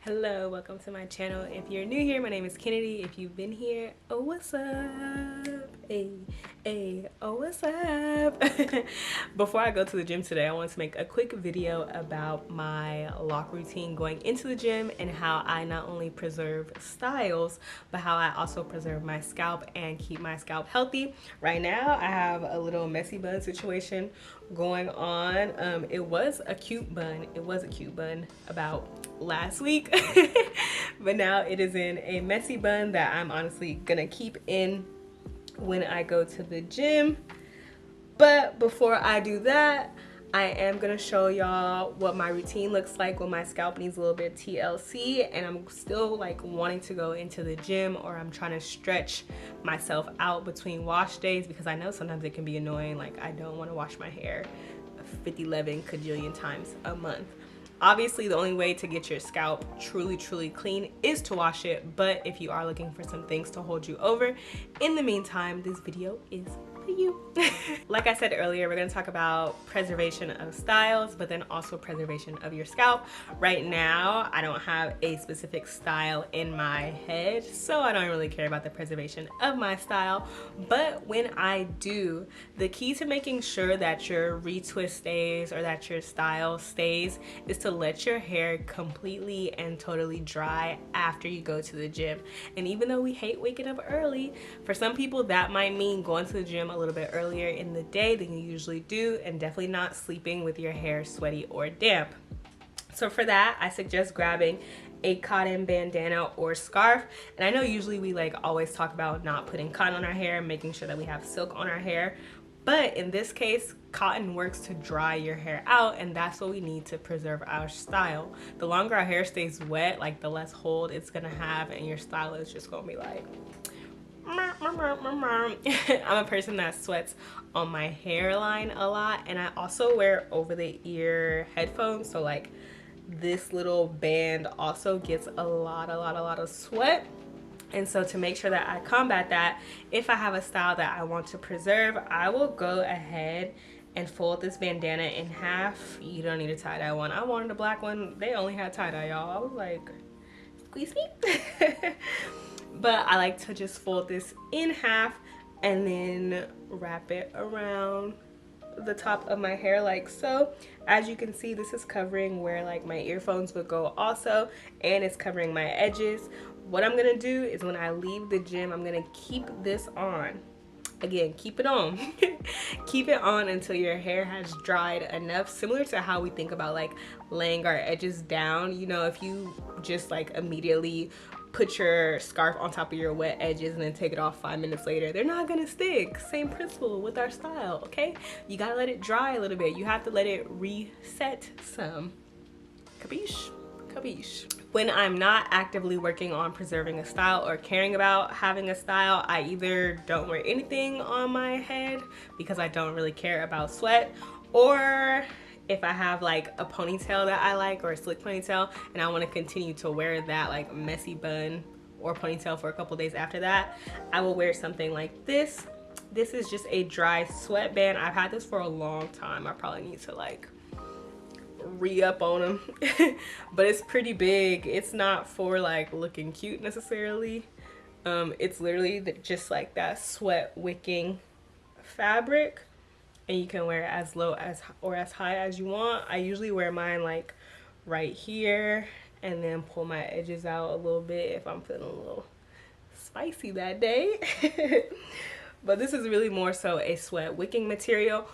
Hello, welcome to my channel. If you're new here, my name is Kennedy. If you've been here, oh what's up? Hey, oh what's up? Before I go to the gym today, I want to make a quick video about my lock routine going into the gym and how I not only preserve styles, but how I also preserve my scalp and keep my scalp healthy. Right now, I have a little messy bun situation going on. It was a cute bun about last week, but now it is in a messy bun that I'm honestly gonna keep in when I go to the gym. But before I do that, I am gonna show y'all what my routine looks like when my scalp needs a little bit of TLC and I'm still like wanting to go into the gym, or I'm trying to stretch myself out between wash days, because I know sometimes it can be annoying. Like, I don't want to wash my hair 11 cajillion times a month. Obviously, the only way to get your scalp truly clean is to wash it, but if you are looking for some things to hold you over in the meantime, this video is for you. Like I said earlier, we're gonna talk about preservation of styles, but then also preservation of your scalp. Right now, I don't have a specific style in my head, so I don't really care about the preservation of my style. But when I do, the key to making sure that your retwist stays or that your style stays is to let your hair completely and totally dry after you go to the gym. And even though we hate waking up early, for some people that might mean going to the gym a little bit earlier in the day than you usually do, and definitely not sleeping with your hair sweaty or damp. So for that, I suggest grabbing a cotton bandana or scarf. And I know usually we like always talk about not putting cotton on our hair and making sure that we have silk on our hair, but in this case, cotton works to dry your hair out, and that's what we need to preserve our style. The longer our hair stays wet, like the less hold it's gonna have, and your style is just gonna be like I'm a person that sweats on my hairline a lot, and I also wear over the ear headphones, so like this little band also gets a lot of sweat. And so to make sure that I combat that, if I have a style that I want to preserve, I will go ahead and fold this bandana in half. You don't need a tie-dye one. I wanted a black one. They only had tie-dye, y'all. I was like, squeeze me. But I like to just fold this in half and then wrap it around the top of my hair like so. As you can see, this is covering where like my earphones would go also, and it's covering my edges. What I'm gonna do is when I leave the gym, I'm gonna keep this on. Again, keep it on. Keep it on until your hair has dried enough, similar to how we think about like laying our edges down. You know, if you just like immediately put your scarf on top of your wet edges and then take it off 5 minutes later, they're not gonna stick. Same principle with our style, okay? You gotta let it dry a little bit. You have to let it reset some. Capiche? Capiche. When I'm not actively working on preserving a style or caring about having a style, I either don't wear anything on my head because I don't really care about sweat, or if I have like a ponytail that I like, or a slick ponytail, and I want to continue to wear that like messy bun or ponytail for a couple days after that, I will wear something like this. This is just a dry sweatband. I've had this for a long time. I probably need to like re-up on them. But it's pretty big. It's not for like looking cute necessarily. It's literally just like that sweat wicking fabric, and you can wear it as low as or as high as you want. I usually wear mine like right here and then pull my edges out a little bit if I'm feeling a little spicy that day. But this is really more so a sweat wicking material.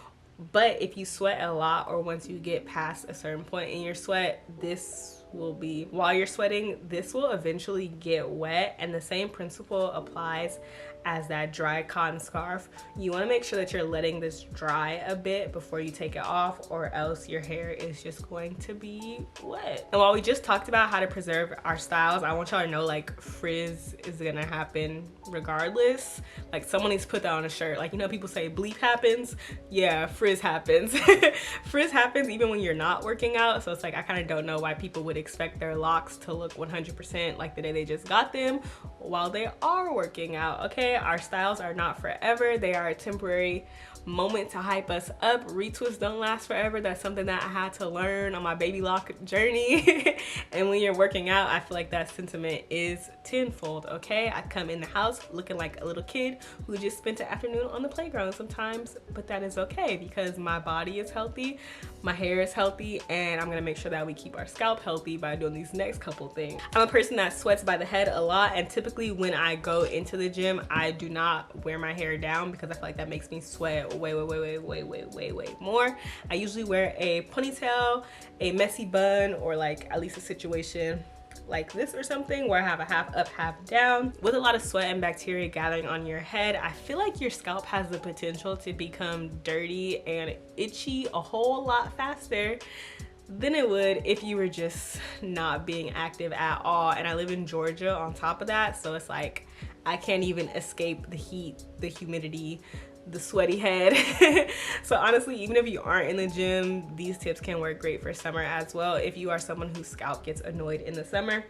But if you sweat a lot, or once you get past a certain point in your sweat, this will be, while you're sweating, this will eventually get wet, and the same principle applies as that dry cotton scarf. You want to make sure that you're letting this dry a bit before you take it off, or else your hair is just going to be wet. And while we just talked about how to preserve our styles, I want y'all to know like frizz is gonna happen regardless. Like, someone needs to put that on a shirt. Like, you know, people say bleep happens. Yeah, frizz happens. Frizz happens even when you're not working out. So it's like, I kind of don't know why people would expect their locks to look 100% like the day they just got them while they are working out. Okay, our styles are not forever. They are a temporary moment to hype us up. Retwists don't last forever. That's something that I had to learn on my baby lock journey. And when you're working out, I feel like that sentiment is tenfold, okay? I come in the house looking like a little kid who just spent the afternoon on the playground sometimes, but that is okay because my body is healthy, my hair is healthy, and I'm gonna make sure that we keep our scalp healthy by doing these next couple things. I'm a person that sweats by the head a lot, and typically when I go into the gym, I do not wear my hair down because I feel like that makes me sweat way more. I usually wear a ponytail, a messy bun, or like at least a situation like this or something where I have a half up, half down. With a lot of sweat and bacteria gathering on your head, I feel like your scalp has the potential to become dirty and itchy a whole lot faster than it would if you were just not being active at all. And I live in Georgia on top of that, so it's like I can't even escape the heat, the humidity, the sweaty head. So honestly, even if you aren't in the gym, these tips can work great for summer as well. If you are someone whose scalp gets annoyed in the summer,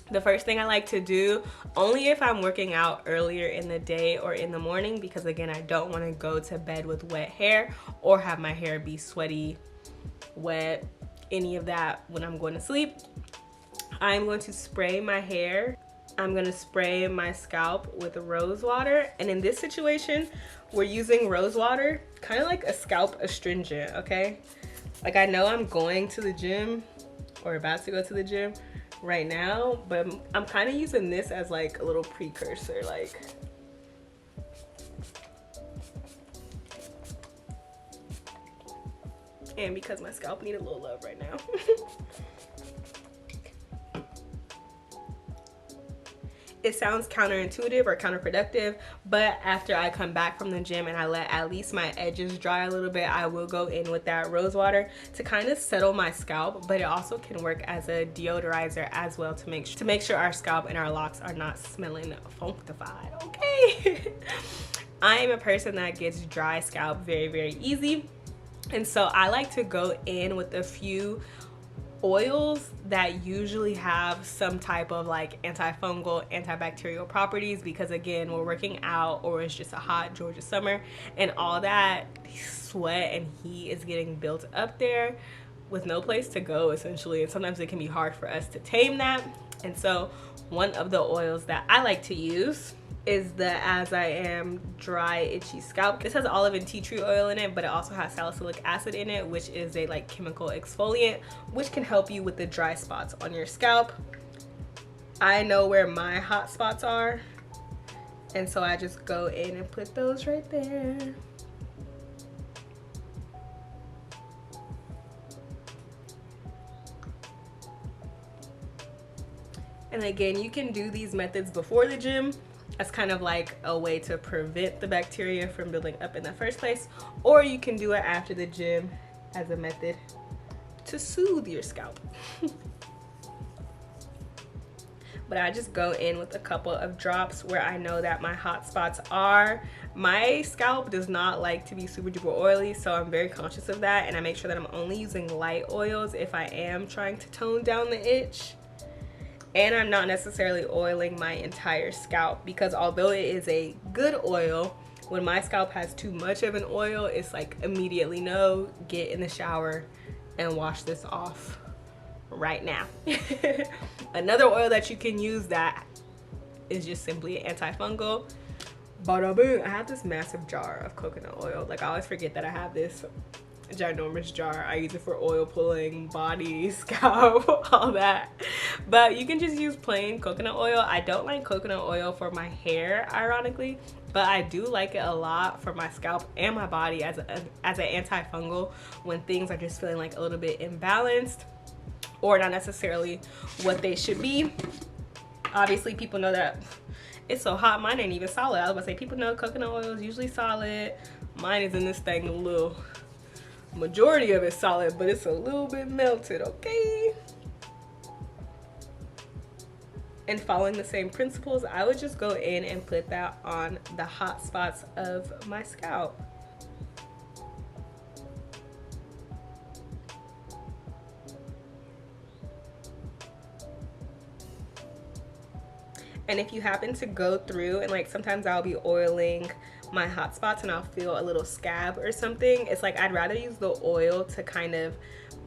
the first thing I like to do, only if I'm working out earlier in the day or in the morning, because again, I don't want to go to bed with wet hair or have my hair be sweaty, wet, any of that when I'm going to sleep. I'm going to spray my hair. I'm going to spray my scalp with Rosewater. And in this situation, we're using Rosewater, kind of like a scalp astringent, okay? Like I know I'm going to the gym or about to go to the gym right now, but I'm kind of using this as like a little precursor, like. And because my scalp needs a little love right now. It sounds counterintuitive or counterproductive, but after I come back from the gym and I let at least my edges dry a little bit, I will go in with that Rosewater to kind of settle my scalp, but it also can work as a deodorizer as well to make sure our scalp and our locks are not smelling funkified, okay? I am a person that gets dry scalp very easy, and so I like to go in with a few oils that usually have some type of like antifungal, antibacterial properties, because again, we're working out or it's just a hot Georgia summer and all that sweat and heat is getting built up there with no place to go essentially, and sometimes it can be hard for us to tame that. And so one of the oils that I like to use is the As I Am Dry Itchy Scalp. This has olive and tea tree oil in it, but it also has salicylic acid in it, which is a like chemical exfoliant, which can help you with the dry spots on your scalp. I know where my hot spots are, and so I just go in and put those right there. And again, you can do these methods before the gym as kind of like a way to prevent the bacteria from building up in the first place, or you can do it after the gym as a method to soothe your scalp. But I just go in with a couple of drops where I know that my hot spots are. My scalp does not like to be super duper oily, so I'm very conscious of that, and I make sure that I'm only using light oils if I am trying to tone down the itch. And I'm not necessarily oiling my entire scalp, because although it is a good oil, when my scalp has too much of an oil, it's like immediately no, get in the shower and wash this off right now. Another oil that you can use that is just simply antifungal. Bada boom. I have this massive jar of coconut oil. Like I always forget that I have this ginormous jar. I use it for oil pulling, body, scalp, all that. But you can just use plain coconut oil. I don't like coconut oil for my hair, ironically, but I do like it a lot for my scalp and my body as an antifungal when things are just feeling like a little bit imbalanced or not necessarily what they should be. Obviously, people know that it's so hot, mine ain't even solid. I was about to say, people know coconut oil is usually solid. Mine is in this thing a little, majority of it's solid, but it's a little bit melted, okay? And following the same principles, I would just go in and put that on the hot spots of my scalp. And if you happen to go through and like sometimes I'll be oiling my hot spots and I'll feel a little scab or something, it's like I'd rather use the oil to kind of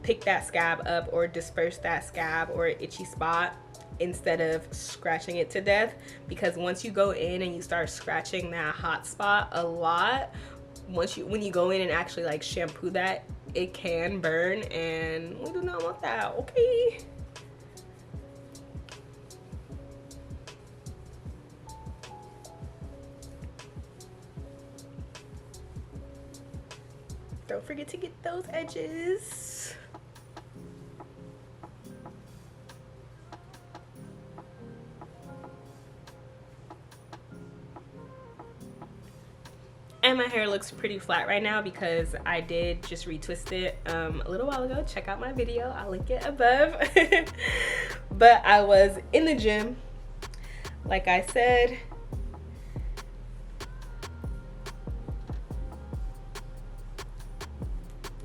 pick that scab up or disperse that scab or itchy spot instead of scratching it to death. Because once you go in and you start scratching that hot spot a lot, when you go in and actually like shampoo that, it can burn, and we do not want that, okay? Don't forget to get those edges. And my hair looks pretty flat right now because I did just retwist it a little while ago. Check out my video, I'll link it above. But I was in the gym, like I said.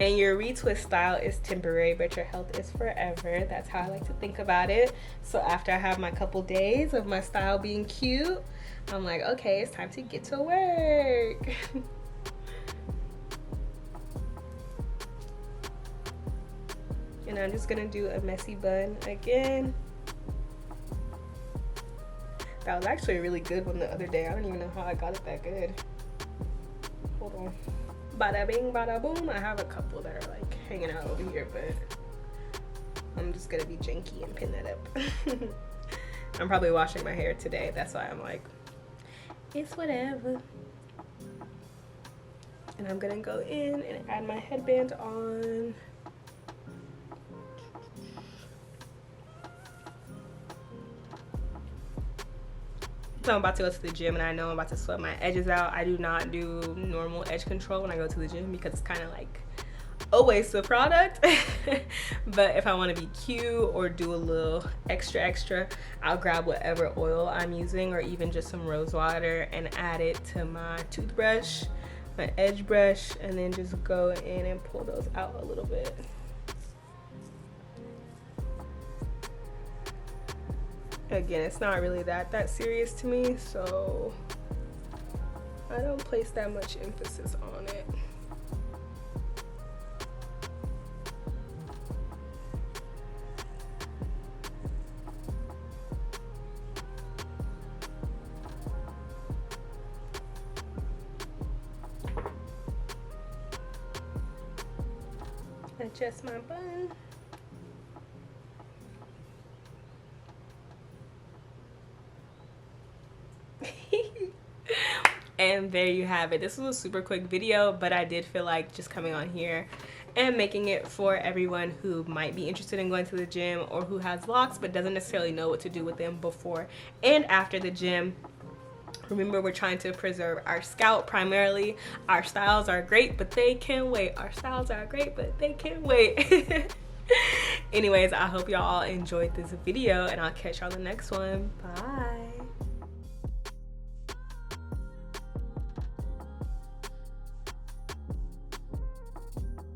And your retwist style is temporary, but your health is forever. That's how I like to think about it. So after I have my couple days of my style being cute, I'm like, okay, it's time to get to work. And I'm just gonna do a messy bun again. That was actually a really good one the other day. I don't even know how I got it that good. Hold on. Bada bing, bada boom. I have a couple that are like hanging out over here, but I'm just gonna be janky and pin that up. I'm probably washing my hair today. That's why I'm like, it's whatever. And I'm gonna go in and add my headband on. So I'm about to go to the gym and I know I'm about to sweat my edges out. I do not do normal edge control when I go to the gym because it's kind of like a waste of product. But if I want to be cute or do a little extra, I'll grab whatever oil I'm using or even just some Rosewater and add it to my toothbrush, my edge brush, and then just go in and pull those out a little bit. Again, it's not really that serious to me, so I don't place that much emphasis on it. Adjust my bun. And there you have it. This was a super quick video, but I did feel like just coming on here and making it for everyone who might be interested in going to the gym or who has locks but doesn't necessarily know what to do with them before and after the gym. Remember, we're trying to preserve our scalp primarily. Our styles are great, but they can wait. Our styles are great, but they can wait. Anyways, I hope y'all enjoyed this video and I'll catch y'all in the next one. Bye.